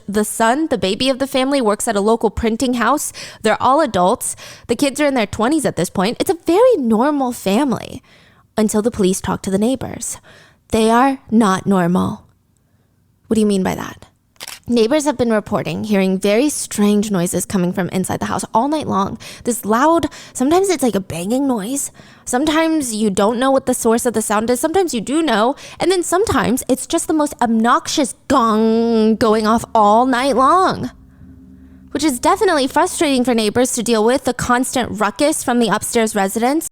The son, the baby of the family, works at a local printing house. They're all adults. The kids are in their 20s at this point. It's a very normal family until the police talk to the neighbors. They are not normal. What do you mean by that? Neighbors have been reporting hearing very strange noises coming from inside the house all night long. This loud, sometimes it's like a banging noise. Sometimes you don't know what the source of the sound is. Sometimes you do know. And then sometimes it's just the most obnoxious gong going off all night long, which is definitely frustrating for neighbors to deal with, the constant ruckus from the upstairs residents.